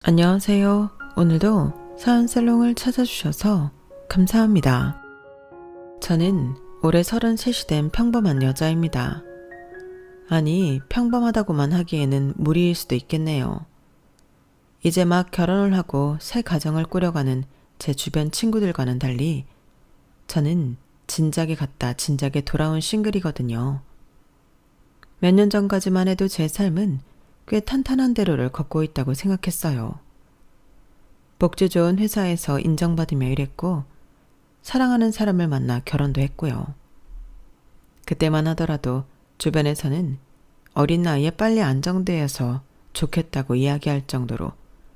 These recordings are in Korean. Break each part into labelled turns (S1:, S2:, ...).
S1: 안녕하세요. 오늘도 사연살롱을 찾아주셔서 감사합니다. 저는 올해 33이 된 평범한 여자입니다. 아니, 평범하다고만 하기에는 무리일 수도 있겠네요. 이제 막 결혼을 하고 새 가정을 꾸려가는 제 주변 친구들과는 달리 저는 진작에 갔다 진작에 돌아온 싱글이거든요. 몇 년 전까지만 해도 제 삶은 꽤 탄탄한 대로를 걷고 있다고 생각했어요. 복지 좋은 회사에서 인정받으며 일했고 사랑하는 사람을 만나 결혼도 했고요. 그때만 하더라도 주변에서는 어린 나이에 빨리 안정되어서 좋겠다고 이야기할 정도로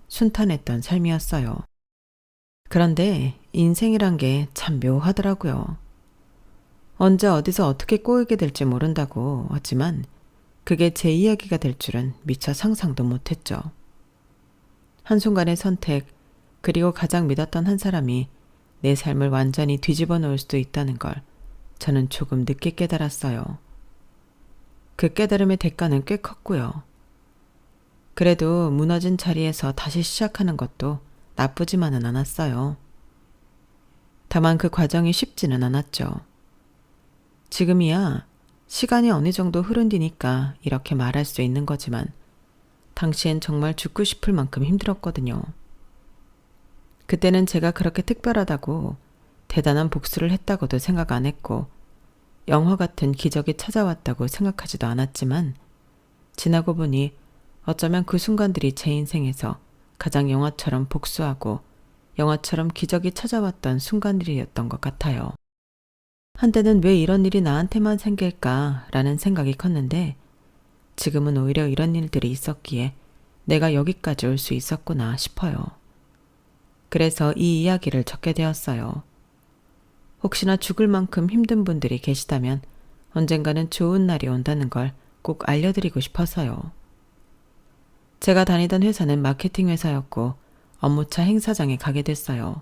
S1: 순탄했던 삶이었어요. 그런데 인생이란 게 참 묘하더라고요. 언제 어디서 어떻게 꼬이게 될지 모른다고 하지만 그게 제 이야기가 될 줄은 미처 상상도 못했죠. 한순간의 선택, 그리고 가장 믿었던 한 사람이 내 삶을 완전히 뒤집어 놓을 수도 있다는 걸 저는 조금 늦게 깨달았어요. 그 깨달음의 대가는 꽤 컸고요. 그래도 무너진 자리에서 다시 시작하는 것도 나쁘지만은 않았어요. 다만 그 과정이 쉽지는 않았죠. 지금이야 시간이 어느 정도 흐른 뒤니까 이렇게 말할 수 있는 거지만 당시엔 정말 죽고 싶을 만큼 힘들었거든요. 그때는 제가 그렇게 특별하다고 대단한 복수를 했다고도 생각 안 했고 영화 같은 기적이 찾아왔다고 생각하지도 않았지만 지나고 보니 어쩌면 그 순간들이 제 인생에서 가장 영화처럼 복수하고 영화처럼 기적이 찾아왔던 순간들이었던 것 같아요. 한때는 왜 이런 일이 나한테만 생길까라는 생각이 컸는데 지금은 오히려 이런 일들이 있었기에 내가 여기까지 올 수 있었구나 싶어요. 그래서 이 이야기를 적게 되었어요. 혹시나 죽을 만큼 힘든 분들이 계시다면 언젠가는 좋은 날이 온다는 걸 꼭 알려드리고 싶어서요. 제가 다니던 회사는 마케팅 회사였고 업무차 행사장에 가게 됐어요.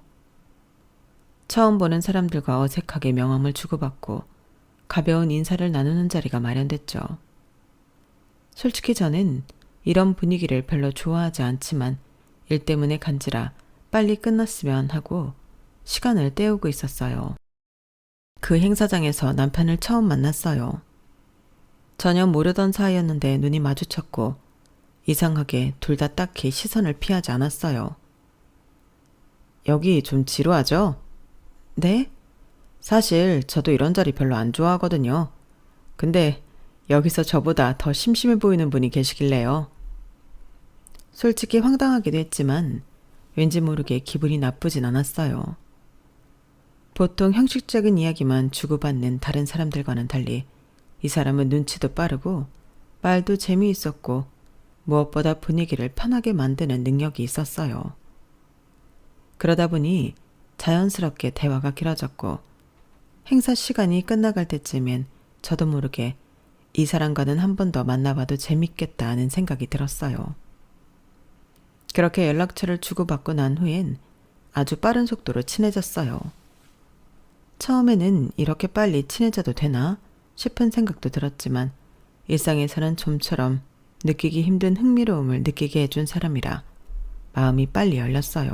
S1: 처음 보는 사람들과 어색하게 명함을 주고받고 가벼운 인사를 나누는 자리가 마련됐죠. 솔직히 저는 이런 분위기를 별로 좋아하지 않지만 일 때문에 간지라 빨리 끝났으면 하고 시간을 때우고 있었어요. 그 행사장에서 남편을 처음 만났어요. 전혀 모르던 사이였는데 눈이 마주쳤고 이상하게 둘 다 딱히 시선을 피하지 않았어요. 여기 좀 지루하죠? 네? 사실 저도 이런 자리 별로 안 좋아하거든요. 근데 여기서 저보다 더 심심해 보이는 분이 계시길래요. 솔직히 황당하기도 했지만 왠지 모르게 기분이 나쁘진 않았어요. 보통 형식적인 이야기만 주고받는 다른 사람들과는 달리 이 사람은 눈치도 빠르고 말도 재미있었고 무엇보다 분위기를 편하게 만드는 능력이 있었어요. 그러다 보니 자연스럽게 대화가 길어졌고 행사 시간이 끝나갈 때쯤엔 저도 모르게 이 사람과는 한 번 더 만나봐도 재밌겠다 하는 생각이 들었어요. 그렇게 연락처를 주고받고 난 후엔 아주 빠른 속도로 친해졌어요. 처음에는 이렇게 빨리 친해져도 되나 싶은 생각도 들었지만 일상에서는 좀처럼 느끼기 힘든 흥미로움을 느끼게 해준 사람이라 마음이 빨리 열렸어요.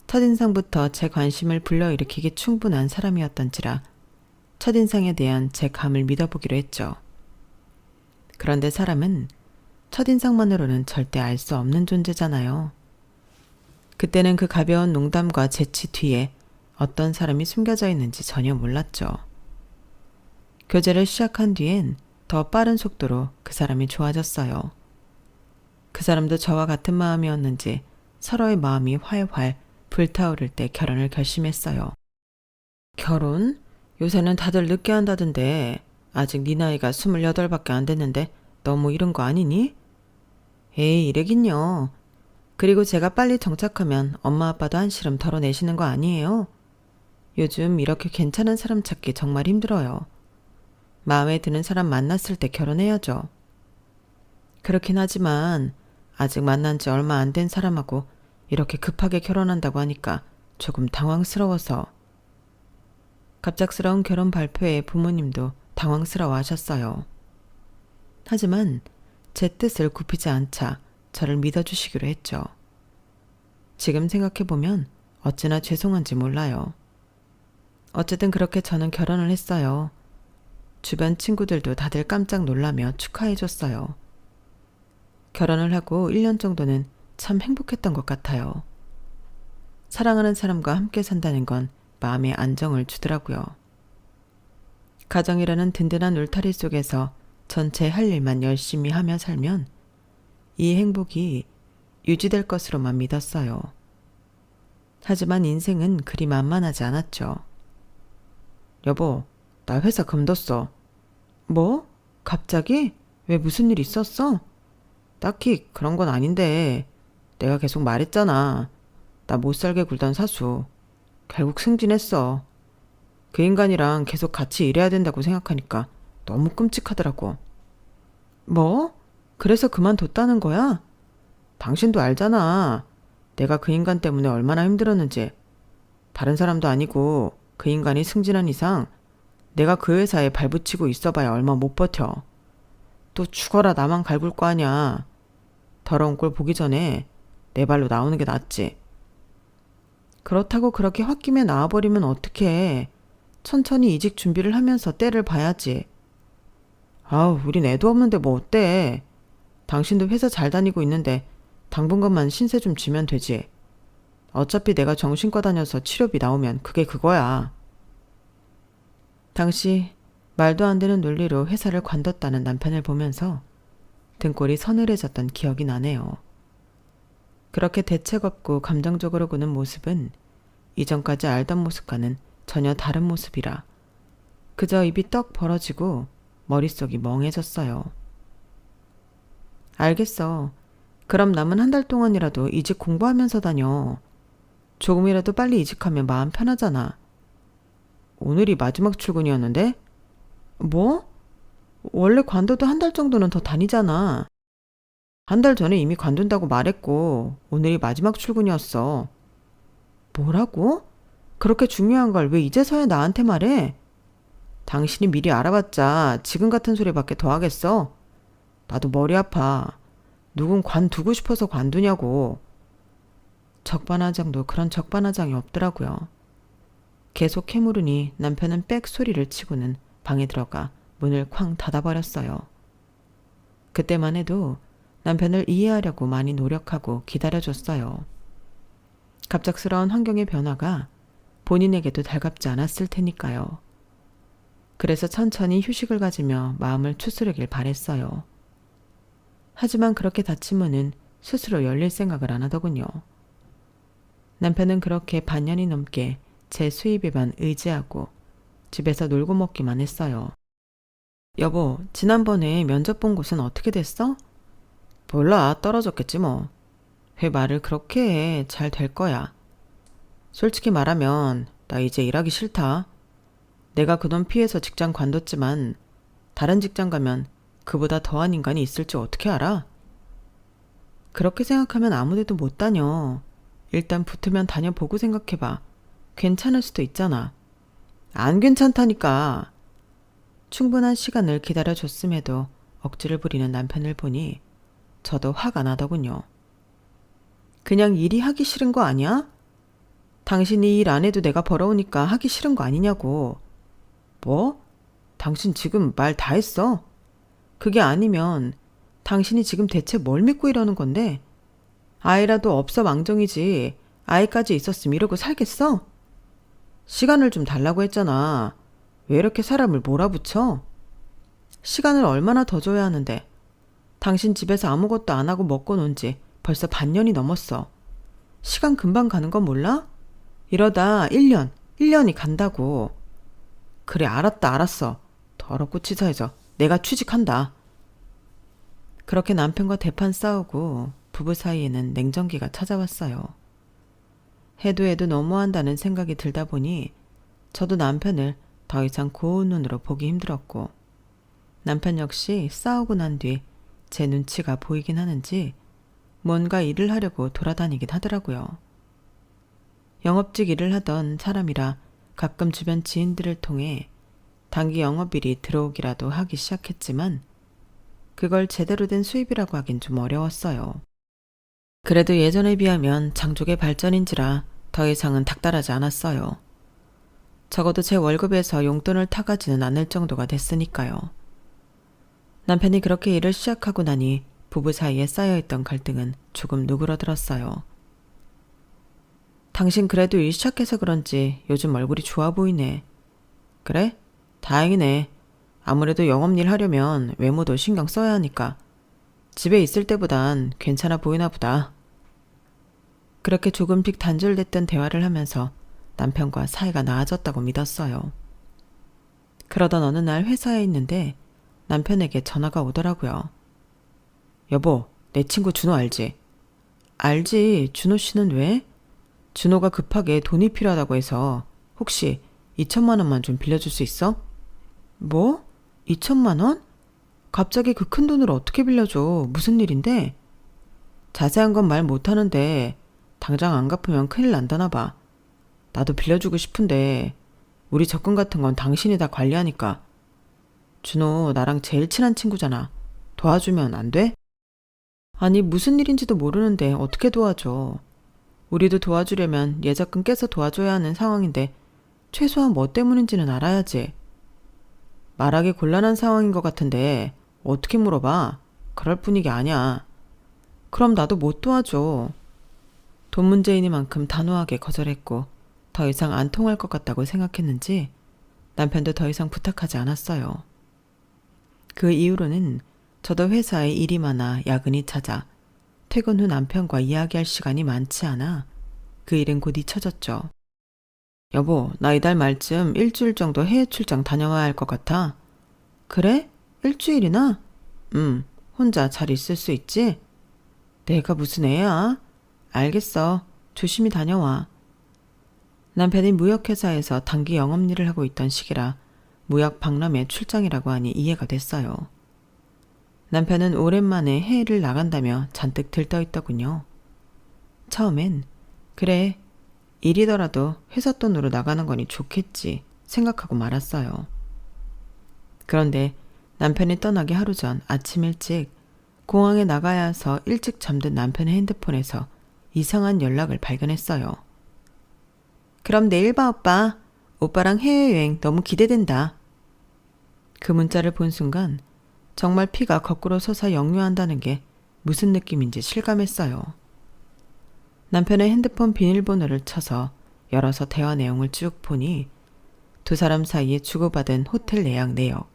S1: 첫인상부터 제 관심을 불러일으키기 충분한 사람이었던지라 첫인상에 대한 제 감을 믿어보기로 했죠. 그런데 사람은 첫인상만으로는 절대 알 수 없는 존재잖아요. 그때는 그 가벼운 농담과 재치 뒤에 어떤 사람이 숨겨져 있는지 전혀 몰랐죠. 교제를 시작한 뒤엔 더 빠른 속도로 그 사람이 좋아졌어요. 그 사람도 저와 같은 마음이었는지 서로의 마음이 활활 불타오를 때 결혼을 결심했어요. 결혼? 요새는 다들 늦게 한다던데 아직 네 나이가 28밖에 안 됐는데 너무 이른 거 아니니? 에이, 이래긴요. 그리고 제가 빨리 정착하면 엄마 아빠도 한시름 덜어내시는 거 아니에요? 요즘 이렇게 괜찮은 사람 찾기 정말 힘들어요. 마음에 드는 사람 만났을 때 결혼해야죠. 그렇긴 하지만 아직 만난 지 얼마 안 된 사람하고 이렇게 급하게 결혼한다고 하니까 조금 당황스러워서. 갑작스러운 결혼 발표에 부모님도 당황스러워 하셨어요. 하지만 제 뜻을 굽히지 않자 저를 믿어주시기로 했죠. 지금 생각해보면 어찌나 죄송한지 몰라요. 어쨌든 그렇게 저는 결혼을 했어요. 주변 친구들도 다들 깜짝 놀라며 축하해줬어요. 결혼을 하고 1년 정도는 참 행복했던 것 같아요. 사랑하는 사람과 함께 산다는 건 마음의 안정을 주더라고요. 가정이라는 든든한 울타리 속에서 전체 할 일만 열심히 하며 살면 이 행복이 유지될 것으로만 믿었어요. 하지만 인생은 그리 만만하지 않았죠. 여보, 나 회사 그만뒀어. 뭐? 갑자기? 왜 무슨 일 있었어? 딱히 그런 건 아닌데 내가 계속 말했잖아. 나 못 살게 굴던 사수. 결국 승진했어. 그 인간이랑 계속 같이 일해야 된다고 생각하니까 너무 끔찍하더라고. 뭐? 그래서 그만뒀다는 거야? 당신도 알잖아. 내가 그 인간 때문에 얼마나 힘들었는지. 다른 사람도 아니고 그 인간이 승진한 이상 내가 그 회사에 발붙이고 있어봐야 얼마 못 버텨. 또 죽어라 나만 갈굴 거 아냐. 더러운 꼴 보기 전에 내 발로 나오는 게 낫지. 그렇다고 그렇게 홧김에 나와버리면 어떡해. 천천히 이직 준비를 하면서 때를 봐야지. 아우, 우린 애도 없는데 뭐 어때. 당신도 회사 잘 다니고 있는데 당분간만 신세 좀 지면 되지. 어차피 내가 정신과 다녀서 치료비 나오면 그게 그거야. 당시 말도 안 되는 논리로 회사를 관뒀다는 남편을 보면서 등골이 서늘해졌던 기억이 나네요. 그렇게 대책 없고 감정적으로 구는 모습은 이전까지 알던 모습과는 전혀 다른 모습이라 그저 입이 떡 벌어지고 머릿속이 멍해졌어요. 알겠어. 그럼 남은 한 달 동안이라도 이직 공부하면서 다녀. 조금이라도 빨리 이직하면 마음 편하잖아. 오늘이 마지막 출근이었는데? 뭐? 원래 관둬도 한 달 정도는 더 다니잖아. 한 달 전에 이미 관둔다고 말했고 오늘이 마지막 출근이었어. 뭐라고? 그렇게 중요한 걸 왜 이제서야 나한테 말해? 당신이 미리 알아봤자 지금 같은 소리밖에 더 하겠어? 나도 머리 아파. 누군 관두고 싶어서 관두냐고. 적반하장도 그런 적반하장이 없더라고요. 계속 캐물으니 남편은 빽 소리를 치고는 방에 들어가 문을 쾅 닫아버렸어요. 그때만 해도 남편을 이해하려고 많이 노력하고 기다려줬어요. 갑작스러운 환경의 변화가 본인에게도 달갑지 않았을 테니까요. 그래서 천천히 휴식을 가지며 마음을 추스르길 바랬어요. 하지만 그렇게 닫힌 문은 스스로 열릴 생각을 안 하더군요. 남편은 그렇게 반년이 넘게 제 수입에만 의지하고 집에서 놀고 먹기만 했어요. 여보, 지난번에 면접 본 곳은 어떻게 됐어? 몰라, 떨어졌겠지 뭐. 왜 말을 그렇게 해. 잘 될 거야. 솔직히 말하면 나 이제 일하기 싫다. 내가 그돈 피해서 직장 관뒀지만 다른 직장 가면 그보다 더한 인간이 있을지 어떻게 알아? 그렇게 생각하면 아무 데도 못 다녀. 일단 붙으면 다녀보고 생각해봐. 괜찮을 수도 있잖아. 안 괜찮다니까. 충분한 시간을 기다려줬음에도 억지를 부리는 남편을 보니 저도 화가 나더군요. 그냥 일이 하기 싫은 거 아니야? 당신이 일 안 해도 내가 벌어오니까 하기 싫은 거 아니냐고. 뭐? 당신 지금 말 다 했어? 그게 아니면 당신이 지금 대체 뭘 믿고 이러는 건데? 아이라도 없어 망정이지. 아이까지 있었으면 이러고 살겠어? 시간을 좀 달라고 했잖아. 왜 이렇게 사람을 몰아붙여? 시간을 얼마나 더 줘야 하는데. 당신 집에서 아무것도 안 하고 먹고 논 지 벌써 반년이 넘었어. 시간 금방 가는 건 몰라? 이러다 1년이 간다고. 그래, 알았어. 더럽고 치사해져. 내가 취직한다. 그렇게 남편과 대판 싸우고 부부 사이에는 냉정기가 찾아왔어요. 해도 너무한다는 생각이 들다 보니 저도 남편을 더 이상 고운 눈으로 보기 힘들었고 남편 역시 싸우고 난 뒤 제 눈치가 보이긴 하는지 뭔가 일을 하려고 돌아다니긴 하더라고요. 영업직 일을 하던 사람이라 가끔 주변 지인들을 통해 단기 영업일이 들어오기라도 하기 시작했지만 그걸 제대로 된 수입이라고 하긴 좀 어려웠어요. 그래도 예전에 비하면 장족의 발전인지라 더 이상은 닥달하지 않았어요. 적어도 제 월급에서 용돈을 타가지는 않을 정도가 됐으니까요. 남편이 그렇게 일을 시작하고 나니 부부 사이에 쌓여있던 갈등은 조금 누그러들었어요. 당신 그래도 일 시작해서 그런지 요즘 얼굴이 좋아 보이네. 그래? 다행이네. 아무래도 영업일 하려면 외모도 신경 써야 하니까. 집에 있을 때보단 괜찮아 보이나 보다. 그렇게 조금씩 단절됐던 대화를 하면서 남편과 사이가 나아졌다고 믿었어요. 그러던 어느 날 회사에 있는데 남편에게 전화가 오더라고요. 여보, 내 친구 준호 알지? 알지. 준호 씨는 왜? 준호가 급하게 돈이 필요하다고 해서 혹시 2천만 원만 좀 빌려줄 수 있어? 뭐? 2천만 원? 갑자기 그 큰 돈을 어떻게 빌려줘? 무슨 일인데? 자세한 건 말 못하는데 당장 안 갚으면 큰일 난다나 봐. 나도 빌려주고 싶은데 우리 적금 같은 건 당신이 다 관리하니까. 준호 나랑 제일 친한 친구잖아. 도와주면 안 돼? 아니 무슨 일인지도 모르는데 어떻게 도와줘. 우리도 도와주려면 예적금 깨서 도와줘야 하는 상황인데 최소한 뭐 때문인지는 알아야지. 말하기 곤란한 상황인 것 같은데 어떻게 물어봐? 그럴 분위기 아니야. 그럼 나도 못 도와줘. 돈 문제이니만큼 단호하게 거절했고 더 이상 안 통할 것 같다고 생각했는지 남편도 더 이상 부탁하지 않았어요. 그 이후로는 저도 회사에 일이 많아 야근이 찾아 퇴근 후 남편과 이야기할 시간이 많지 않아 그 일은 곧 잊혀졌죠. 여보, 나 이달 말쯤 일주일 정도 해외 출장 다녀와야 할 것 같아. 그래? 일주일이나? 혼자 잘 있을 수 있지? 내가 무슨 애야? 알겠어. 조심히 다녀와. 남편이 무역회사에서 단기 영업일을 하고 있던 시기라 무역 박람회 출장이라고 하니 이해가 됐어요. 남편은 오랜만에 해외를 나간다며 잔뜩 들떠있더군요. 처음엔 그래, 일이더라도 회사 돈으로 나가는 거니 좋겠지 생각하고 말았어요. 그런데 남편이 떠나기 하루 전 아침 일찍 공항에 나가야 해서 일찍 잠든 남편의 핸드폰에서 이상한 연락을 발견했어요. 그럼 내일 봐 오빠. 오빠랑 해외여행 너무 기대된다. 그 문자를 본 순간 정말 피가 거꾸로 솟아 역류한다는 게 무슨 느낌인지 실감했어요. 남편의 핸드폰 비밀번호를 쳐서 열어서 대화 내용을 쭉 보니 두 사람 사이에 주고받은 호텔 예약 내역,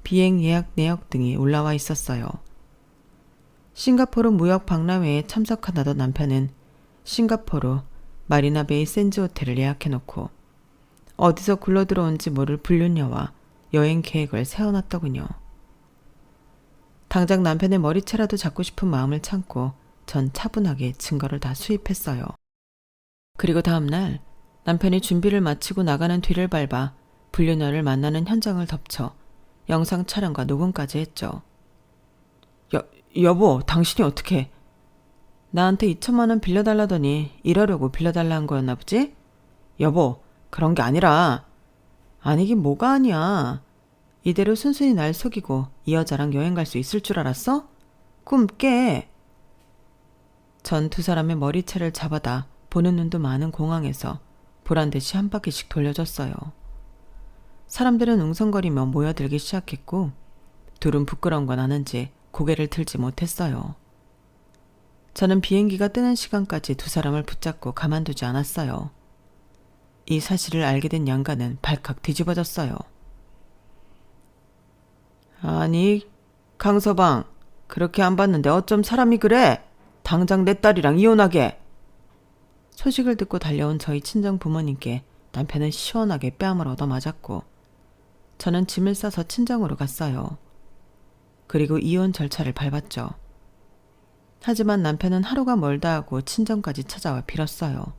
S1: 비행 예약 내역 등이 올라와 있었어요. 싱가포르 무역 박람회에 참석하다던 남편은 싱가포르 마리나베이 샌즈 호텔을 예약해놓고 어디서 굴러들어온지 모를 불륜녀와 여행 계획을 세워놨더군요. 당장 남편의 머리채라도 잡고 싶은 마음을 참고 전 차분하게 증거를 다 수입했어요. 그리고 다음날 남편이 준비를 마치고 나가는 뒤를 밟아 불륜녀를 만나는 현장을 덮쳐 영상 촬영과 녹음까지 했죠. 여보, 당신이 어떻게? 나한테 2천만 원 빌려달라더니 이러려고 빌려달라 한 거였나 보지? 여보, 그런 게 아니라. 아니긴 뭐가 아니야. 이대로 순순히 날 속이고 이 여자랑 여행 갈 수 있을 줄 알았어? 꿈 깨. 전 두 사람의 머리채를 잡아다 보는 눈도 많은 공항에서 보란듯이 한 바퀴씩 돌려줬어요. 사람들은 웅성거리며 모여들기 시작했고 둘은 부끄러운 건 아는지 고개를 들지 못했어요. 저는 비행기가 뜨는 시간까지 두 사람을 붙잡고 가만두지 않았어요. 이 사실을 알게 된 양가는 발칵 뒤집어졌어요. 아니, 강서방, 그렇게 안 봤는데 어쩜 사람이 그래? 당장 내 딸이랑 이혼하게. 소식을 듣고 달려온 저희 친정 부모님께 남편은 시원하게 뺨을 얻어맞았고 저는 짐을 싸서 친정으로 갔어요. 그리고 이혼 절차를 밟았죠. 하지만 남편은 하루가 멀다 하고 친정까지 찾아와 빌었어요.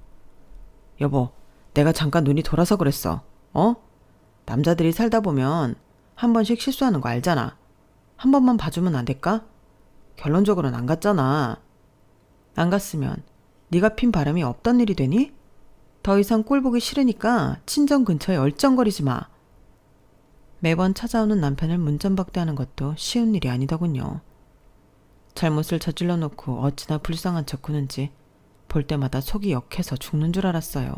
S1: 여보, 내가 잠깐 눈이 돌아서 그랬어. 남자들이 살다 보면 한 번씩 실수하는 거 알잖아. 한 번만 봐주면 안 될까? 결론적으로는 안 갔잖아. 안 갔으면 네가 핀 바람이 없던 일이 되니? 더 이상 꼴 보기 싫으니까 친정 근처에 얼쩡거리지 마. 매번 찾아오는 남편을 문전박대하는 것도 쉬운 일이 아니더군요. 잘못을 저질러 놓고 어찌나 불쌍한 척 구는지 볼 때마다 속이 역해서 죽는 줄 알았어요.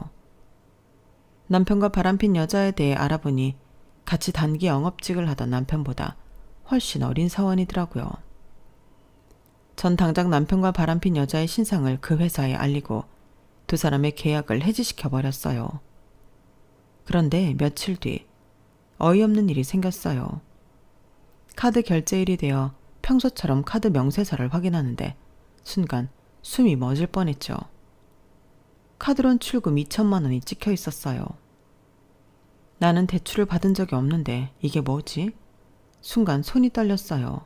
S1: 남편과 바람핀 여자에 대해 알아보니 같이 단기 영업직을 하던 남편보다 훨씬 어린 사원이더라고요. 전 당장 남편과 바람핀 여자의 신상을 그 회사에 알리고 두 사람의 계약을 해지시켜버렸어요. 그런데 며칠 뒤 어이없는 일이 생겼어요. 카드 결제일이 되어 평소처럼 카드 명세서를 확인하는데 순간 숨이 멎을 뻔했죠. 카드론 출금 2천만 원이 찍혀 있었어요. 나는 대출을 받은 적이 없는데 이게 뭐지? 순간 손이 떨렸어요.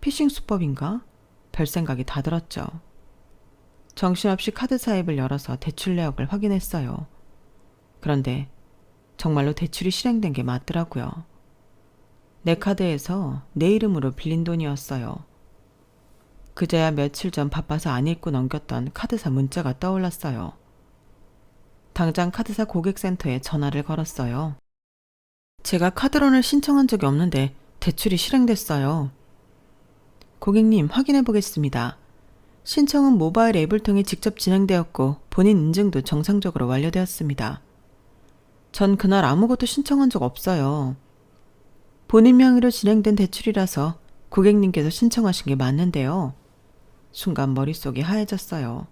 S1: 피싱 수법인가? 별 생각이 다 들었죠. 정신없이 카드사 앱을 열어서 대출 내역을 확인했어요. 그런데 정말로 대출이 실행된 게 맞더라고요. 내 카드에서 내 이름으로 빌린 돈이었어요. 그제야 며칠 전 바빠서 안 읽고 넘겼던 카드사 문자가 떠올랐어요. 당장 카드사 고객센터에 전화를 걸었어요. 제가 카드론을 신청한 적이 없는데 대출이 실행됐어요. 고객님, 확인해 보겠습니다. 신청은 모바일 앱을 통해 직접 진행되었고 본인 인증도 정상적으로 완료되었습니다. 전 그날 아무것도 신청한 적 없어요. 본인 명의로 진행된 대출이라서 고객님께서 신청하신 게 맞는데요. 순간 머릿속이 하얘졌어요.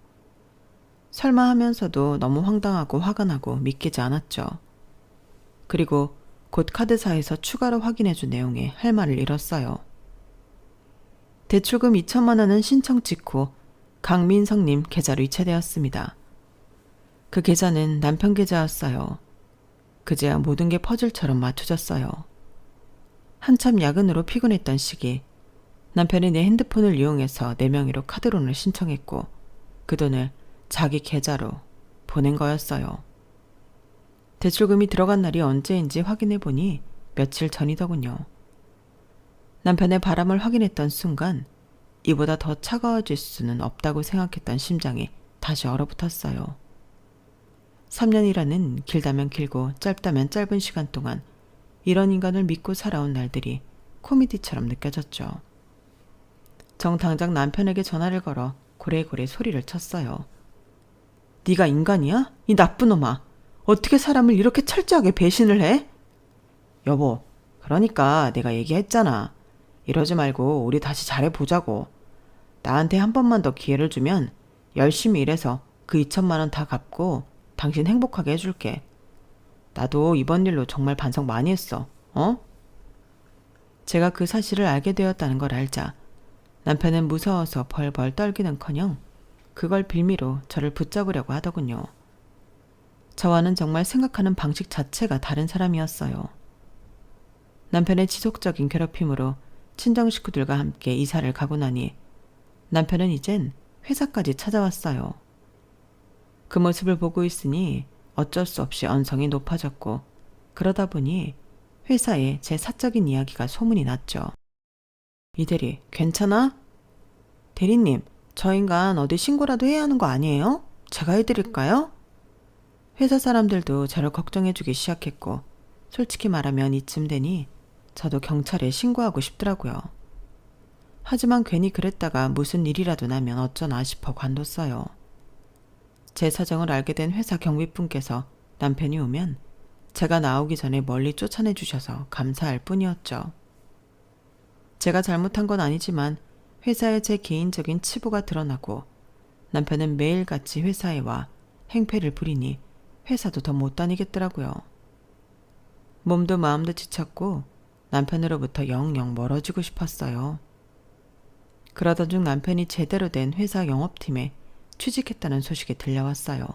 S1: 설마 하면서도 너무 황당하고 화가 나고 믿기지 않았죠. 그리고 곧 카드사에서 추가로 확인해준 내용에 할 말을 잃었어요. 대출금 2천만 원은 신청 직후 강민성님 계좌로 이체되었습니다. 그 계좌는 남편 계좌였어요. 그제야 모든 게 퍼즐처럼 맞춰졌어요. 한참 야근으로 피곤했던 시기 남편이 내 핸드폰을 이용해서 내 명의로 카드론을 신청했고 그 돈을 자기 계좌로 보낸 거였어요. 대출금이 들어간 날이 언제인지 확인해보니 며칠 전이더군요. 남편의 바람을 확인했던 순간 이보다 더 차가워질 수는 없다고 생각했던 심장이 다시 얼어붙었어요. 3년이라는 길다면 길고 짧다면 짧은 시간 동안 이런 인간을 믿고 살아온 날들이 코미디처럼 느껴졌죠. 정당장 남편에게 전화를 걸어 고래고래 소리를 쳤어요. 네가 인간이야? 이 나쁜 놈아. 어떻게 사람을 이렇게 철저하게 배신을 해? 여보, 그러니까 내가 얘기했잖아. 이러지 말고 우리 다시 잘해보자고. 나한테 한 번만 더 기회를 주면 열심히 일해서 그 2천만 원 다 갚고 당신 행복하게 해줄게. 나도 이번 일로 정말 반성 많이 했어. 제가 그 사실을 알게 되었다는 걸 알자 남편은 무서워서 벌벌 떨기는커녕 그걸 빌미로 저를 붙잡으려고 하더군요. 저와는 정말 생각하는 방식 자체가 다른 사람이었어요. 남편의 지속적인 괴롭힘으로 친정 식구들과 함께 이사를 가고 나니 남편은 이젠 회사까지 찾아왔어요. 그 모습을 보고 있으니 어쩔 수 없이 언성이 높아졌고 그러다 보니 회사에 제 사적인 이야기가 소문이 났죠. 이 대리, 괜찮아? 대리님, 저 인간 어디 신고라도 해야 하는 거 아니에요? 제가 해드릴까요? 회사 사람들도 저를 걱정해주기 시작했고 솔직히 말하면 이쯤 되니 저도 경찰에 신고하고 싶더라고요. 하지만 괜히 그랬다가 무슨 일이라도 나면 어쩌나 싶어 관뒀어요. 제 사정을 알게 된 회사 경비분께서 남편이 오면 제가 나오기 전에 멀리 쫓아내 주셔서 감사할 뿐이었죠. 제가 잘못한 건 아니지만 회사에 제 개인적인 치부가 드러나고 남편은 매일같이 회사에 와 행패를 부리니 회사도 더 못 다니겠더라고요. 몸도 마음도 지쳤고 남편으로부터 영영 멀어지고 싶었어요. 그러던 중 남편이 제대로 된 회사 영업팀에 취직했다는 소식이 들려왔어요.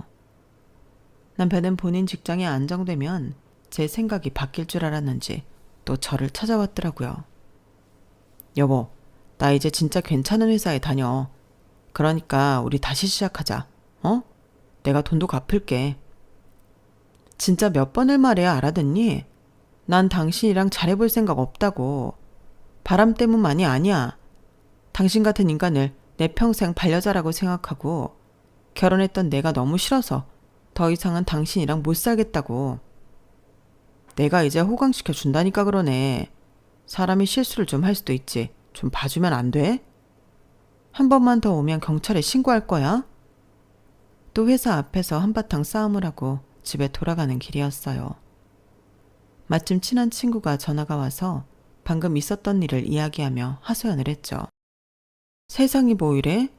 S1: 남편은 본인 직장이 안정되면 제 생각이 바뀔 줄 알았는지 또 저를 찾아왔더라고요. 여보, 나 이제 진짜 괜찮은 회사에 다녀. 그러니까 우리 다시 시작하자. 내가 돈도 갚을게. 진짜 몇 번을 말해야 알아듣니? 난 당신이랑 잘해볼 생각 없다고. 바람 때문만이 아니야. 당신 같은 인간을 내 평생 반려자라고 생각하고 결혼했던 내가 너무 싫어서 더 이상은 당신이랑 못 살겠다고. 내가 이제 호강시켜 준다니까 그러네. 사람이 실수를 좀 할 수도 있지. 좀 봐주면 안 돼? 한 번만 더 오면 경찰에 신고할 거야. 또 회사 앞에서 한바탕 싸움을 하고 집에 돌아가는 길이었어요. 마침 친한 친구가 전화가 와서 방금 있었던 일을 이야기하며 하소연을 했죠. 세상이 뭐 이래?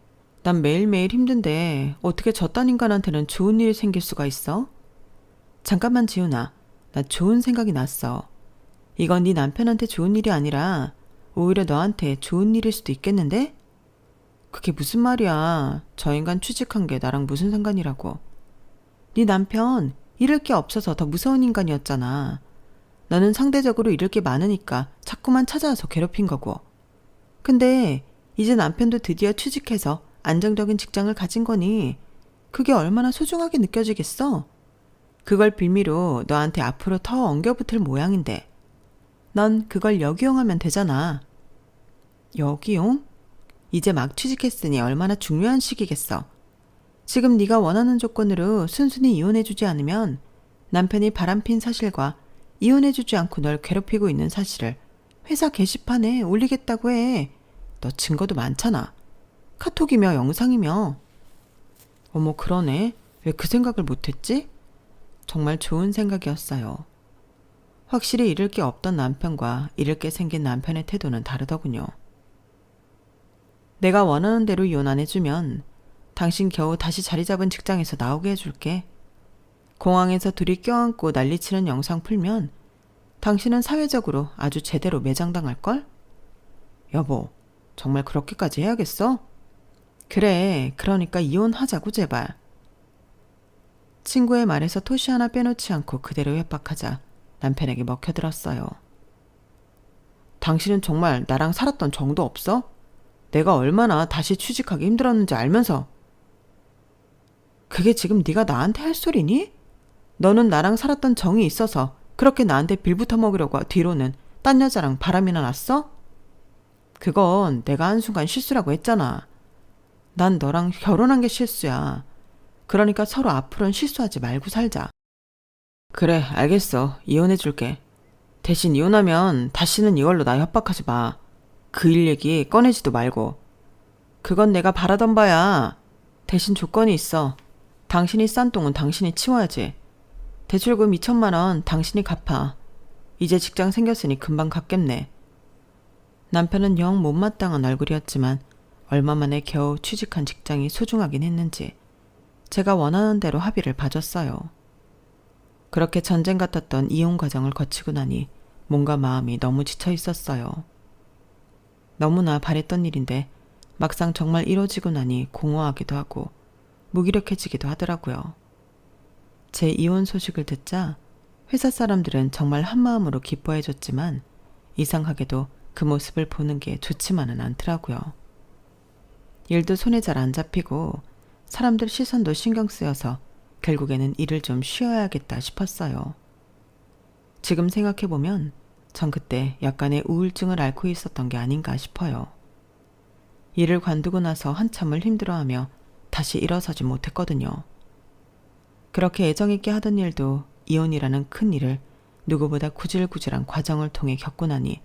S1: 난 매일매일 힘든데 어떻게 저딴 인간한테는 좋은 일이 생길 수가 있어? 잠깐만 지훈아, 나 좋은 생각이 났어. 이건 네 남편한테 좋은 일이 아니라 오히려 너한테 좋은 일일 수도 있겠는데? 그게 무슨 말이야. 저 인간 취직한 게 나랑 무슨 상관이라고. 네 남편 잃을 게 없어서 더 무서운 인간이었잖아. 너는 상대적으로 잃을 게 많으니까 자꾸만 찾아와서 괴롭힌 거고. 근데 이제 남편도 드디어 취직해서 안정적인 직장을 가진 거니 그게 얼마나 소중하게 느껴지겠어? 그걸 빌미로 너한테 앞으로 더 엉겨붙을 모양인데 넌 그걸 역이용하면 되잖아. 역이용? 이제 막 취직했으니 얼마나 중요한 시기겠어. 지금 네가 원하는 조건으로 순순히 이혼해주지 않으면 남편이 바람핀 사실과 이혼해주지 않고 널 괴롭히고 있는 사실을 회사 게시판에 올리겠다고 해. 너 증거도 많잖아. 카톡이며 영상이며. 어머 그러네. 왜 그 생각을 못했지? 정말 좋은 생각이었어요. 확실히 잃을 게 없던 남편과 잃을 게 생긴 남편의 태도는 다르더군요. 내가 원하는 대로 이혼 안 해주면 당신 겨우 다시 자리 잡은 직장에서 나오게 해줄게. 공항에서 둘이 껴안고 난리치는 영상 풀면 당신은 사회적으로 아주 제대로 매장당할걸? 여보, 정말 그렇게까지 해야겠어? 그래, 그러니까 이혼하자고 제발. 친구의 말에서 토시 하나 빼놓지 않고 그대로 협박하자 남편에게 먹혀들었어요. 당신은 정말 나랑 살았던 정도 없어? 내가 얼마나 다시 취직하기 힘들었는지 알면서. 그게 지금 네가 나한테 할 소리니? 너는 나랑 살았던 정이 있어서 그렇게 나한테 빌붙어 먹으려고 뒤로는 딴 여자랑 바람이나 났어? 그건 내가 한순간 실수라고 했잖아. 난 너랑 결혼한 게 실수야. 그러니까 서로 앞으로는 실수하지 말고 살자. 그래, 알겠어. 이혼해줄게. 대신 이혼하면 다시는 이걸로 나 협박하지 마. 그 일 얘기 꺼내지도 말고. 그건 내가 바라던 바야. 대신 조건이 있어. 당신이 싼 똥은 당신이 치워야지. 대출금 2천만 원 당신이 갚아. 이제 직장 생겼으니 금방 갚겠네. 남편은 영 못마땅한 얼굴이었지만 얼마 만에 겨우 취직한 직장이 소중하긴 했는지 제가 원하는 대로 합의를 봐줬어요. 그렇게 전쟁 같았던 이혼 과정을 거치고 나니 뭔가 마음이 너무 지쳐 있었어요. 너무나 바랬던 일인데 막상 정말 이루어지고 나니 공허하기도 하고 무기력해지기도 하더라고요. 제 이혼 소식을 듣자 회사 사람들은 정말 한마음으로 기뻐해줬지만 이상하게도 그 모습을 보는 게 좋지만은 않더라고요. 일도 손에 잘 안 잡히고 사람들 시선도 신경 쓰여서 결국에는 일을 좀 쉬어야겠다 싶었어요. 지금 생각해보면 전 그때 약간의 우울증을 앓고 있었던 게 아닌가 싶어요. 일을 관두고 나서 한참을 힘들어하며 다시 일어서지 못했거든요. 그렇게 애정있게 하던 일도 이혼이라는 큰 일을 누구보다 구질구질한 과정을 통해 겪고 나니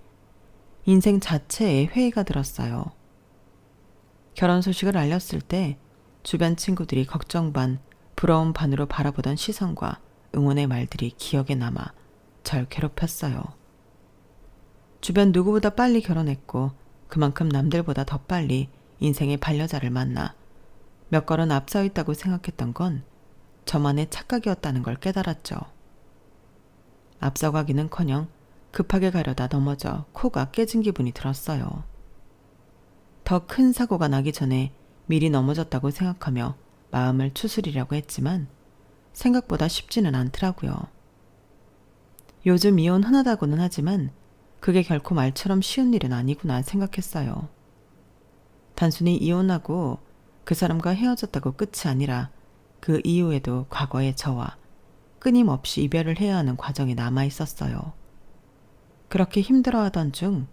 S1: 인생 자체에 회의가 들었어요. 결혼 소식을 알렸을 때 주변 친구들이 걱정 반, 부러움 반으로 바라보던 시선과 응원의 말들이 기억에 남아 절 괴롭혔어요. 주변 누구보다 빨리 결혼했고 그만큼 남들보다 더 빨리 인생의 반려자를 만나 몇 걸음 앞서 있다고 생각했던 건 저만의 착각이었다는 걸 깨달았죠. 앞서가기는커녕 급하게 가려다 넘어져 코가 깨진 기분이 들었어요. 더 큰 사고가 나기 전에 미리 넘어졌다고 생각하며 마음을 추스리려고 했지만 생각보다 쉽지는 않더라고요. 요즘 이혼 흔하다고는 하지만 그게 결코 말처럼 쉬운 일은 아니구나 생각했어요. 단순히 이혼하고 그 사람과 헤어졌다고 끝이 아니라 그 이후에도 과거의 저와 끊임없이 이별을 해야 하는 과정이 남아 있었어요. 그렇게 힘들어하던 중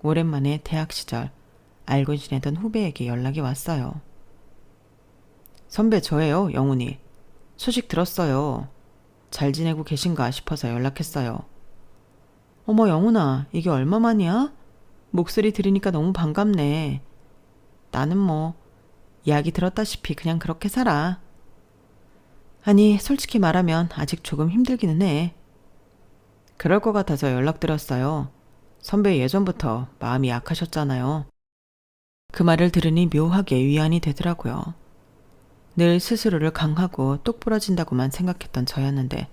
S1: 오랜만에 대학 시절 알고 지내던 후배에게 연락이 왔어요. 선배 저예요, 영훈이. 소식 들었어요. 잘 지내고 계신가 싶어서 연락했어요. 어머 영훈아, 이게 얼마만이야? 목소리 들으니까 너무 반갑네. 나는 뭐 이야기 들었다시피 그냥 그렇게 살아. 아니, 솔직히 말하면 아직 조금 힘들기는 해. 그럴 것 같아서 연락드렸어요. 선배 예전부터 마음이 약하셨잖아요. 그 말을 들으니 묘하게 위안이 되더라고요. 늘 스스로를 강하고 똑부러진다고만 생각했던 저였는데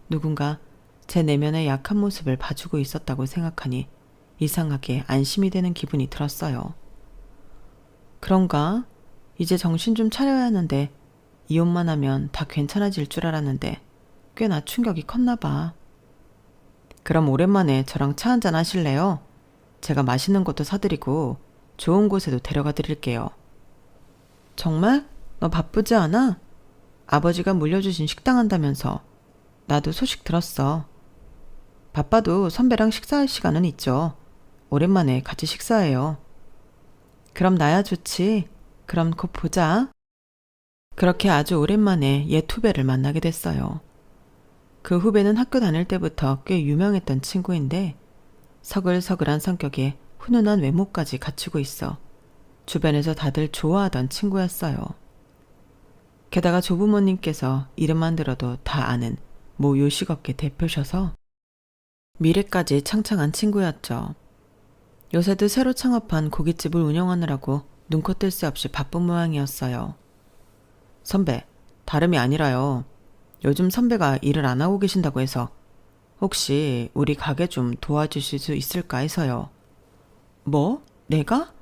S1: 누군가 제 내면의 약한 모습을 봐주고 있었다고 생각하니 이상하게 안심이 되는 기분이 들었어요. 그런가? 이제 정신 좀 차려야 하는데 이혼만 하면 다 괜찮아질 줄 알았는데 꽤나 충격이 컸나 봐. 그럼 오랜만에 저랑 차 한잔 하실래요? 제가 맛있는 것도 사드리고 좋은 곳에도 데려가 드릴게요. 정말? 너 바쁘지 않아? 아버지가 물려주신 식당 한다면서. 나도 소식 들었어. 바빠도 선배랑 식사할 시간은 있죠. 오랜만에 같이 식사해요. 그럼 나야 좋지. 그럼 곧 보자. 그렇게 아주 오랜만에 옛 후배를 만나게 됐어요. 그 후배는 학교 다닐 때부터 꽤 유명했던 친구인데 서글서글한 성격에 훈훈한 외모까지 갖추고 있어 주변에서 다들 좋아하던 친구였어요. 게다가 조부모님께서 이름만 들어도 다 아는 모 요식업계 대표셔서 미래까지 창창한 친구였죠. 요새도 새로 창업한 고깃집을 운영하느라고 눈코 뜰 새 없이 바쁜 모양이었어요. 선배, 다름이 아니라요. 요즘 선배가 일을 안 하고 계신다고 해서 혹시 우리 가게 좀 도와주실 수 있을까 해서요. 뭐? 내가?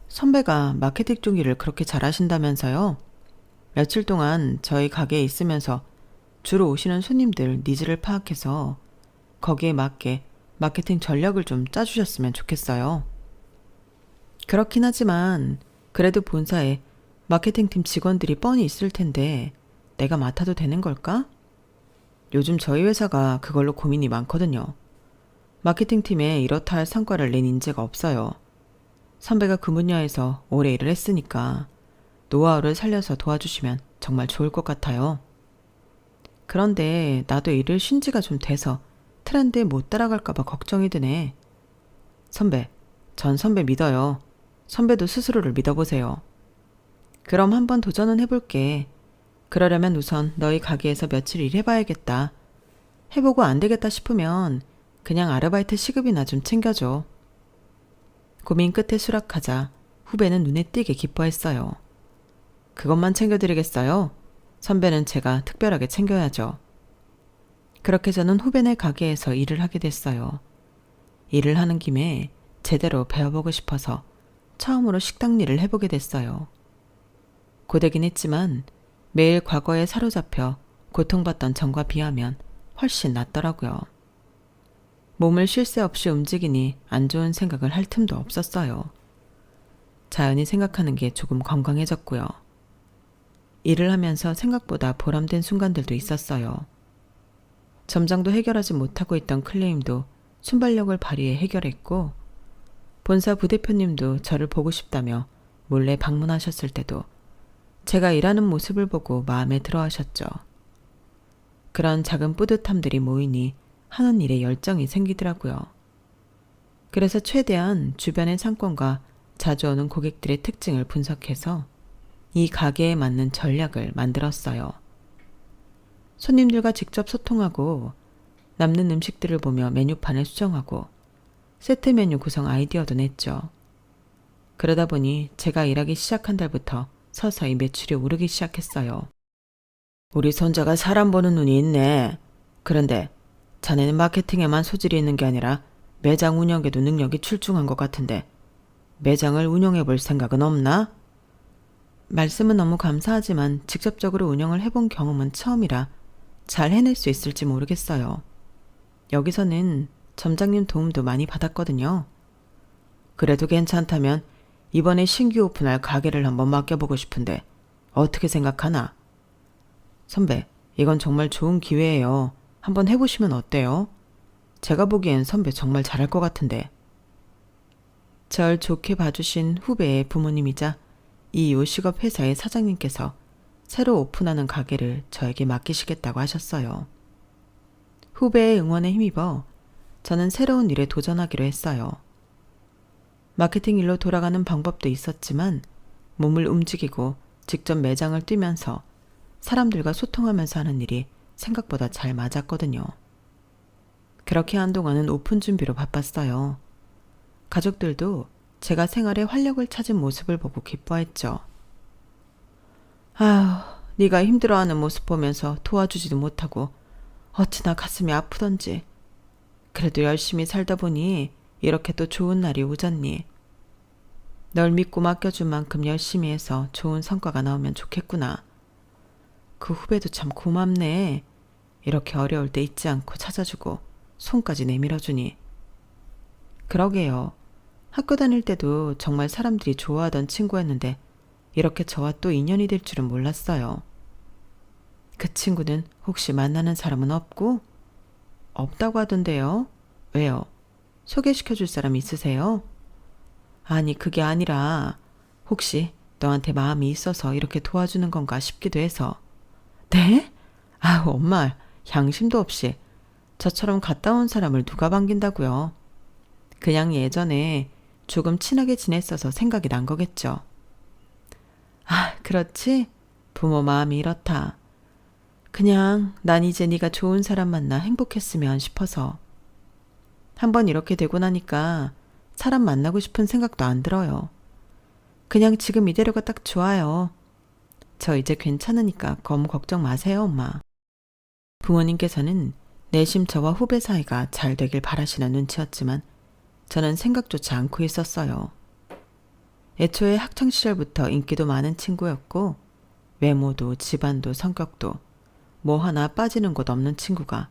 S1: 선배가 마케팅 쪽 일을 그렇게 잘하신다면서요? 며칠 동안 저희 가게에 있으면서 주로 오시는 손님들 니즈를 파악해서 거기에 맞게 마케팅 전략을 좀 짜주셨으면 좋겠어요. 그렇긴 하지만 그래도 본사에 마케팅팀 직원들이 뻔히 있을 텐데 내가 맡아도 되는 걸까? 요즘 저희 회사가 그걸로 고민이 많거든요. 마케팅팀에 이렇다 할 성과를 낸 인재가 없어요. 선배가 그 분야에서 오래 일을 했으니까 노하우를 살려서 도와주시면 정말 좋을 것 같아요. 그런데 나도 일을 쉰 지가 좀 돼서 트렌드에 못 따라갈까봐 걱정이 드네. 선배, 전 선배 믿어요. 선배도 스스로를 믿어보세요. 그럼 한번 도전은 해볼게. 그러려면 우선 너희 가게에서 며칠 일해봐야겠다. 해보고 안 되겠다 싶으면 그냥 아르바이트 시급이나 좀 챙겨줘. 고민 끝에 수락하자 후배는 눈에 띄게 기뻐했어요. 그것만 챙겨드리겠어요? 선배는 제가 특별하게 챙겨야죠. 그렇게 저는 후배네 가게에서 일을 하게 됐어요. 일을 하는 김에 제대로 배워보고 싶어서 처음으로 식당 일을 해보게 됐어요. 고되긴 했지만 매일 과거에 사로잡혀 고통받던 전과 비하면 훨씬 낫더라고요. 몸을 쉴 새 없이 움직이니 안 좋은 생각을 할 틈도 없었어요. 자연히 생각하는 게 조금 건강해졌고요. 일을 하면서 생각보다 보람된 순간들도 있었어요. 점장도 해결하지 못하고 있던 클레임도 순발력을 발휘해 해결했고 본사 부대표님도 저를 보고 싶다며 몰래 방문하셨을 때도 제가 일하는 모습을 보고 마음에 들어 하셨죠. 그런 작은 뿌듯함들이 모이니 하는 일에 열정이 생기더라고요. 그래서 최대한 주변의 상권과 자주 오는 고객들의 특징을 분석해서 이 가게에 맞는 전략을 만들었어요. 손님들과 직접 소통하고 남는 음식들을 보며 메뉴판을 수정하고 세트 메뉴 구성 아이디어도 냈죠. 그러다 보니 제가 일하기 시작한 달부터 서서히 매출이 오르기 시작했어요. 우리 손자가 사람 보는 눈이 있네. 그런데 자네는 마케팅에만 소질이 있는 게 아니라 매장 운영에도 능력이 출중한 것 같은데 매장을 운영해 볼 생각은 없나? 말씀은 너무 감사하지만 직접적으로 운영을 해본 경험은 처음이라 잘 해낼 수 있을지 모르겠어요. 여기서는 점장님 도움도 많이 받았거든요. 그래도 괜찮다면 이번에 신규 오픈할 가게를 한번 맡겨보고 싶은데 어떻게 생각하나? 선배, 이건 정말 좋은 기회예요. 한번 해보시면 어때요? 제가 보기엔 선배 정말 잘할 것 같은데. 절 좋게 봐주신 후배의 부모님이자 이 요식업 회사의 사장님께서 새로 오픈하는 가게를 저에게 맡기시겠다고 하셨어요. 후배의 응원에 힘입어 저는 새로운 일에 도전하기로 했어요. 마케팅 일로 돌아가는 방법도 있었지만 몸을 움직이고 직접 매장을 뛰면서 사람들과 소통하면서 하는 일이 생각보다 잘 맞았거든요. 그렇게 한동안은 오픈 준비로 바빴어요. 가족들도 제가 생활에 활력을 찾은 모습을 보고 기뻐했죠. 아휴, 네가 힘들어하는 모습 보면서 도와주지도 못하고 어찌나 가슴이 아프던지. 그래도 열심히 살다 보니 이렇게 또 좋은 날이 오잖니. 널 믿고 맡겨준 만큼 열심히 해서 좋은 성과가 나오면 좋겠구나. 그 후배도 참 고맙네. 이렇게 어려울 때 잊지 않고 찾아주고 손까지 내밀어주니. 그러게요. 학교 다닐 때도 정말 사람들이 좋아하던 친구였는데 이렇게 저와 또 인연이 될 줄은 몰랐어요. 그 친구는 혹시 만나는 사람은 없고? 없다고 하던데요. 왜요? 소개시켜줄 사람 있으세요? 아니, 그게 아니라 혹시 너한테 마음이 있어서 이렇게 도와주는 건가 싶기도 해서. 네? 아우, 엄마, 양심도 없이 저처럼 갔다 온 사람을 누가 반긴다고요. 그냥 예전에 조금 친하게 지냈어서 생각이 난 거겠죠. 아, 그렇지? 부모 마음이 이렇다. 그냥 난 이제 네가 좋은 사람 만나 행복했으면 싶어서. 한번 이렇게 되고 나니까 사람 만나고 싶은 생각도 안 들어요. 그냥 지금 이대로가 딱 좋아요. 저 이제 괜찮으니까 너무 걱정 마세요, 엄마. 부모님께서는 내심 저와 후배 사이가 잘 되길 바라시는 눈치였지만 저는 생각조차 않고 있었어요. 애초에 학창시절부터 인기도 많은 친구였고 외모도 집안도 성격도 뭐 하나 빠지는 곳 없는 친구가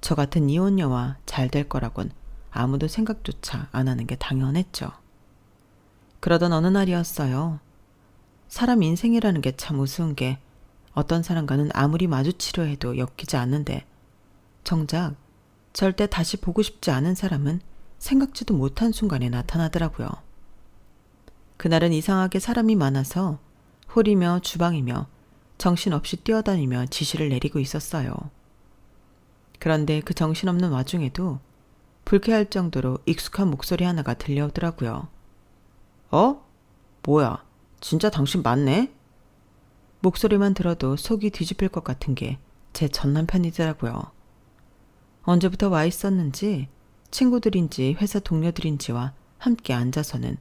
S1: 저 같은 이혼녀와 잘 될 거라곤 아무도 생각조차 안 하는 게 당연했죠. 그러던 어느 날이었어요. 사람 인생이라는 게 참 우스운 게 어떤 사람과는 아무리 마주치려 해도 엮이지 않는데 정작 절대 다시 보고 싶지 않은 사람은 생각지도 못한 순간에 나타나더라고요. 그날은 이상하게 사람이 많아서 홀이며 주방이며 정신없이 뛰어다니며 지시를 내리고 있었어요. 그런데 그 정신없는 와중에도 불쾌할 정도로 익숙한 목소리 하나가 들려오더라고요. 어? 뭐야? 진짜 당신 맞네? 목소리만 들어도 속이 뒤집힐 것 같은 게 제 전남편이더라고요. 언제부터 와 있었는지 친구들인지 회사 동료들인지와 함께 앉아서는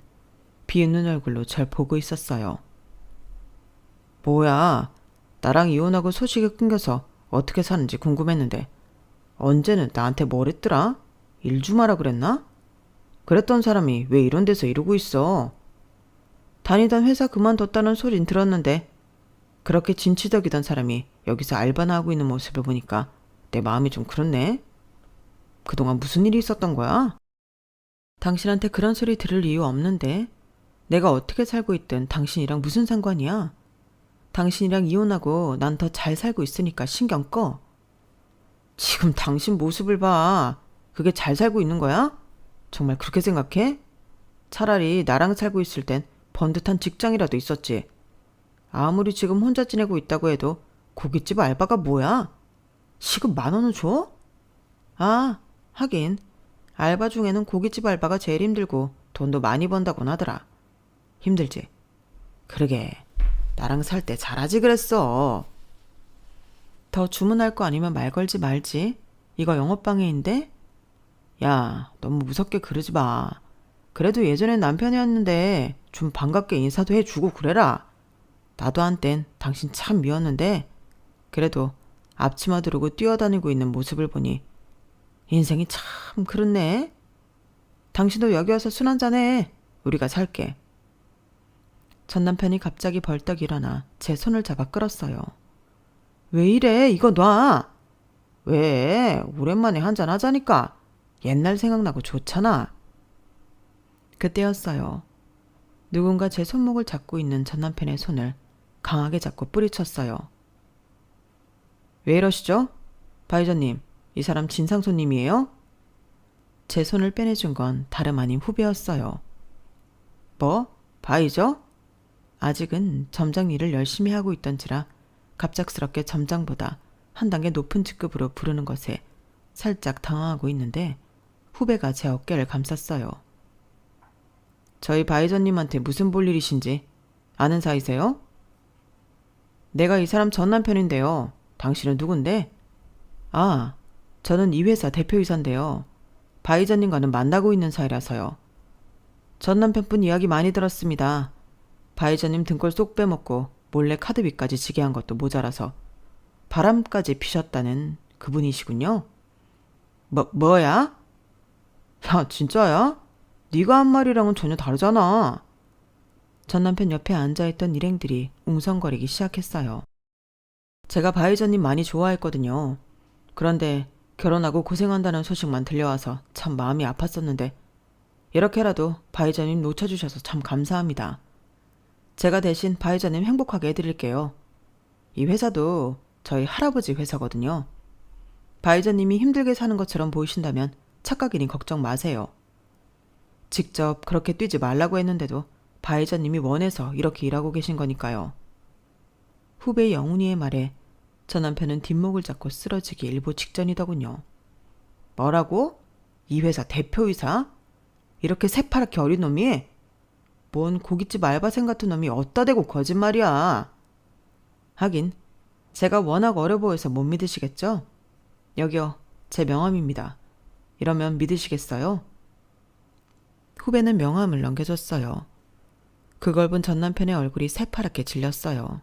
S1: 비웃는 얼굴로 절 보고 있었어요. 뭐야? 나랑 이혼하고 소식이 끊겨서 어떻게 사는지 궁금했는데 언제는 나한테 뭘 했더라? 일 좀 하라 그랬나? 그랬던 사람이 왜 이런 데서 이러고 있어? 다니던 회사 그만뒀다는 소린 들었는데 그렇게 진취적이던 사람이 여기서 알바나 하고 있는 모습을 보니까 내 마음이 좀 그렇네. 그동안 무슨 일이 있었던 거야? 당신한테 그런 소리 들을 이유 없는데 내가 어떻게 살고 있든 당신이랑 무슨 상관이야? 당신이랑 이혼하고 난 더 잘 살고 있으니까 신경 꺼. 지금 당신 모습을 봐. 그게 잘 살고 있는 거야? 정말 그렇게 생각해? 차라리 나랑 살고 있을 땐 번듯한 직장이라도 있었지. 아무리 지금 혼자 지내고 있다고 해도 고깃집 알바가 뭐야? 시급 10,000원은 줘? 아, 하긴 알바 중에는 고깃집 알바가 제일 힘들고 돈도 많이 번다곤 하더라. 힘들지? 그러게 나랑 살 때 잘하지 그랬어. 더 주문할 거 아니면 말 걸지 말지. 이거 영업방해인데? 야, 너무 무섭게 그러지 마. 그래도 예전엔 남편이었는데 좀 반갑게 인사도 해주고 그래라. 나도 한땐 당신 참 미웠는데 그래도 앞치마 두르고 뛰어다니고 있는 모습을 보니 인생이 참 그렇네. 당신도 여기 와서 술 한잔해. 우리가 살게. 전 남편이 갑자기 벌떡 일어나 제 손을 잡아 끌었어요. 왜 이래? 이거 놔. 왜? 오랜만에 한잔 하자니까. 옛날 생각나고 좋잖아. 그때였어요. 누군가 제 손목을 잡고 있는 전 남편의 손을 강하게 잡고 뿌리쳤어요. 왜 이러시죠? 바이저님, 이 사람 진상 손님이에요? 제 손을 빼내준 건 다름 아닌 후배였어요. 뭐? 바이저? 아직은 점장 일을 열심히 하고 있던지라 갑작스럽게 점장보다 한 단계 높은 직급으로 부르는 것에 살짝 당황하고 있는데 후배가 제 어깨를 감쌌어요. 저희 바이저님한테 무슨 볼 일이신지 아는 사이세요? 내가 이 사람 전 남편인데요. 당신은 누군데? 아, 저는 이 회사 대표이사인데요. 바 이자님과는 만나고 있는 사이라서요. 전 남편분 이야기 많이 들었습니다. 바 이자님 등골 쏙 빼먹고 몰래 카드비까지 지게 한 것도 모자라서 바람까지 피셨다는 그분이시군요. 뭐야? 야, 진짜야? 네가 한 말이랑은 전혀 다르잖아. 전 남편 옆에 앉아있던 일행들이 웅성거리기 시작했어요. 제가 바 이자님 많이 좋아했거든요. 그런데 결혼하고 고생한다는 소식만 들려와서 참 마음이 아팠었는데 이렇게라도 바 이자님 놓쳐주셔서 참 감사합니다. 제가 대신 바 이자님 행복하게 해드릴게요. 이 회사도 저희 할아버지 회사거든요. 바 이자님이 힘들게 사는 것처럼 보이신다면 착각이니 걱정 마세요. 직접 그렇게 뛰지 말라고 했는데도 바 이자님이 원해서 이렇게 일하고 계신 거니까요. 후배 영훈이의 말에 저 남편은 뒷목을 잡고 쓰러지기 일보 직전이더군요. 뭐라고? 이 회사 대표이사? 이렇게 새파랗게 어린 놈이? 뭔 고깃집 알바생 같은 놈이 어디다 대고 거짓말이야. 하긴 제가 워낙 어려 보여서 못 믿으시겠죠? 여기요, 제 명함입니다. 이러면 믿으시겠어요? 후배는 명함을 넘겨줬어요. 그걸 본 전 남편의 얼굴이 새파랗게 질렸어요.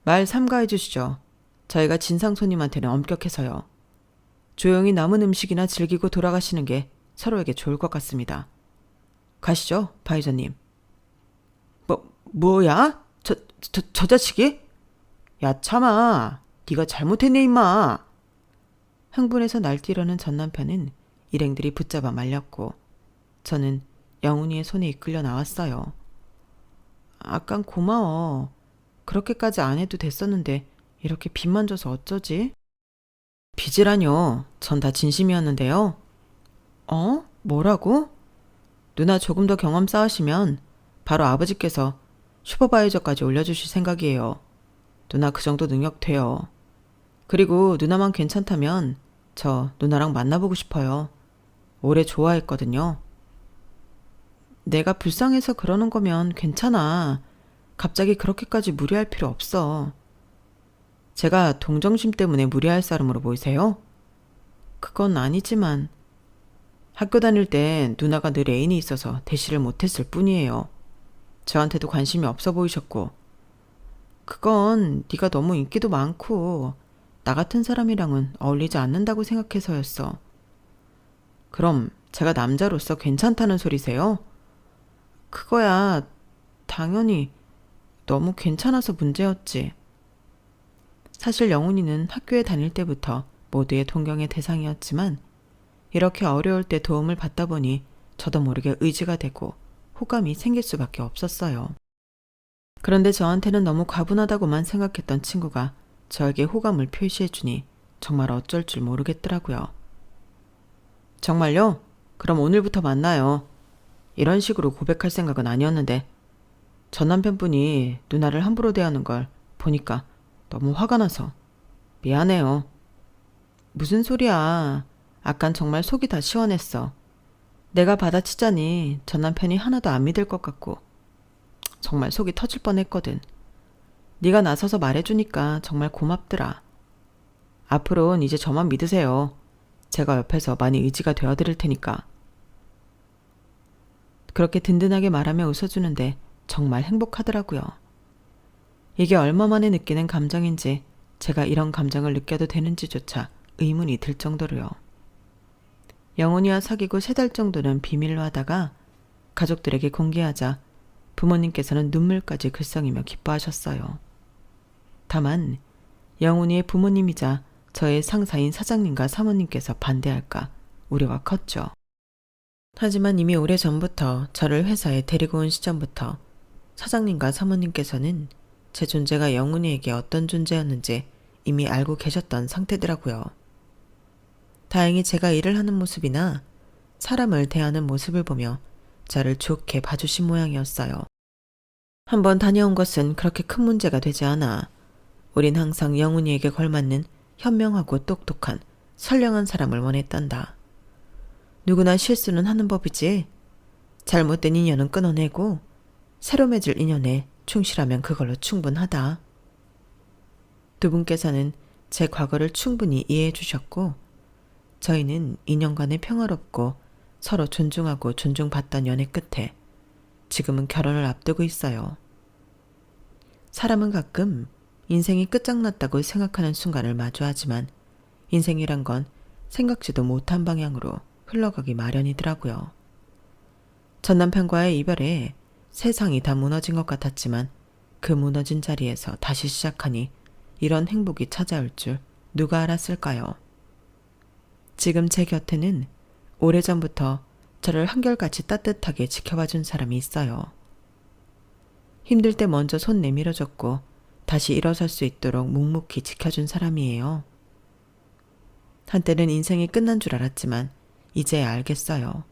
S1: 말 삼가해 주시죠. 저희가 진상 손님한테는 엄격해서요. 조용히 남은 음식이나 즐기고 돌아가시는 게 서로에게 좋을 것 같습니다. 가시죠, 바 이자님. 뭐야? 저 자식이? 야, 참아. 네가 잘못했네, 임마. 흥분해서 날뛰려는 전 남편은 일행들이 붙잡아 말렸고 저는 영훈이의 손에 이끌려 나왔어요. 아깐 고마워. 그렇게까지 안 해도 됐었는데 이렇게 빚만 져서 어쩌지? 빚이라뇨. 전 다 진심이었는데요. 뭐라고? 누나 조금 더 경험 쌓으시면 바로 아버지께서 슈퍼바이저까지 올려주실 생각이에요. 누나 그 정도 능력 돼요. 그리고 누나만 괜찮다면 저 누나랑 만나보고 싶어요. 오래 좋아했거든요. 내가 불쌍해서 그러는 거면 괜찮아. 갑자기 그렇게까지 무리할 필요 없어. 제가 동정심 때문에 무리할 사람으로 보이세요? 그건 아니지만 학교 다닐 땐 누나가 늘 애인이 있어서 대시를 못했을 뿐이에요. 저한테도 관심이 없어 보이셨고 그건 네가 너무 인기도 많고 나 같은 사람이랑은 어울리지 않는다고 생각해서였어. 그럼 제가 남자로서 괜찮다는 소리세요? 그거야 당연히 너무 괜찮아서 문제였지. 사실 영훈이는 학교에 다닐 때부터 모두의 동경의 대상이었지만 이렇게 어려울 때 도움을 받다 보니 저도 모르게 의지가 되고 호감이 생길 수밖에 없었어요. 그런데 저한테는 너무 과분하다고만 생각했던 친구가 저에게 호감을 표시해주니 정말 어쩔 줄 모르겠더라고요. 정말요? 그럼 오늘부터 만나요. 이런 식으로 고백할 생각은 아니었는데 전 남편분이 누나를 함부로 대하는 걸 보니까 너무 화가 나서 미안해요. 무슨 소리야. 아깐 정말 속이 다 시원했어. 내가 받아치자니 전 남편이 하나도 안 믿을 것 같고 정말 속이 터질 뻔했거든. 네가 나서서 말해주니까 정말 고맙더라. 앞으로는 이제 저만 믿으세요. 제가 옆에서 많이 의지가 되어드릴 테니까. 그렇게 든든하게 말하며 웃어주는데 정말 행복하더라고요. 이게 얼마 만에 느끼는 감정인지 제가 이런 감정을 느껴도 되는지조차 의문이 들 정도로요. 영훈이와 사귀고 3달 정도는 비밀로 하다가 가족들에게 공개하자 부모님께서는 눈물까지 글썽이며 기뻐하셨어요. 다만 영훈이의 부모님이자 저의 상사인 사장님과 사모님께서 반대할까 우려가 컸죠. 하지만 이미 오래전부터 저를 회사에 데리고 온 시점부터 사장님과 사모님께서는 제 존재가 영훈이에게 어떤 존재였는지 이미 알고 계셨던 상태더라고요. 다행히 제가 일을 하는 모습이나 사람을 대하는 모습을 보며 저를 좋게 봐주신 모양이었어요. 한번 다녀온 것은 그렇게 큰 문제가 되지 않아 우린 항상 영훈이에게 걸맞는 현명하고 똑똑한 선량한 사람을 원했단다. 누구나 실수는 하는 법이지. 잘못된 인연은 끊어내고 새로 맺을 인연에 충실하면 그걸로 충분하다. 두 분께서는 제 과거를 충분히 이해해 주셨고, 저희는 2년간의 평화롭고 서로 존중하고 존중받던 연애 끝에 지금은 결혼을 앞두고 있어요. 사람은 가끔 인생이 끝장났다고 생각하는 순간을 마주하지만 인생이란 건 생각지도 못한 방향으로 흘러가기 마련이더라고요. 전 남편과의 이별에 세상이 다 무너진 것 같았지만 그 무너진 자리에서 다시 시작하니 이런 행복이 찾아올 줄 누가 알았을까요? 지금 제 곁에는 오래전부터 저를 한결같이 따뜻하게 지켜봐준 사람이 있어요. 힘들 때 먼저 손 내밀어줬고 다시 일어설 수 있도록 묵묵히 지켜준 사람이에요. 한때는 인생이 끝난 줄 알았지만 이제야 알겠어요.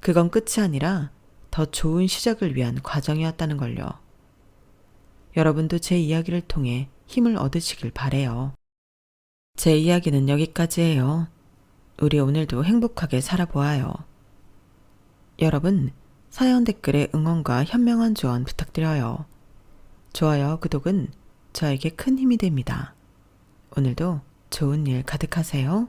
S1: 그건 끝이 아니라 더 좋은 시작을 위한 과정이었다는 걸요. 여러분도 제 이야기를 통해 힘을 얻으시길 바래요. 제 이야기는 여기까지예요. 우리 오늘도 행복하게 살아보아요. 여러분, 사연 댓글에 응원과 현명한 조언 부탁드려요. 좋아요, 구독은 저에게 큰 힘이 됩니다. 오늘도 좋은 일 가득하세요.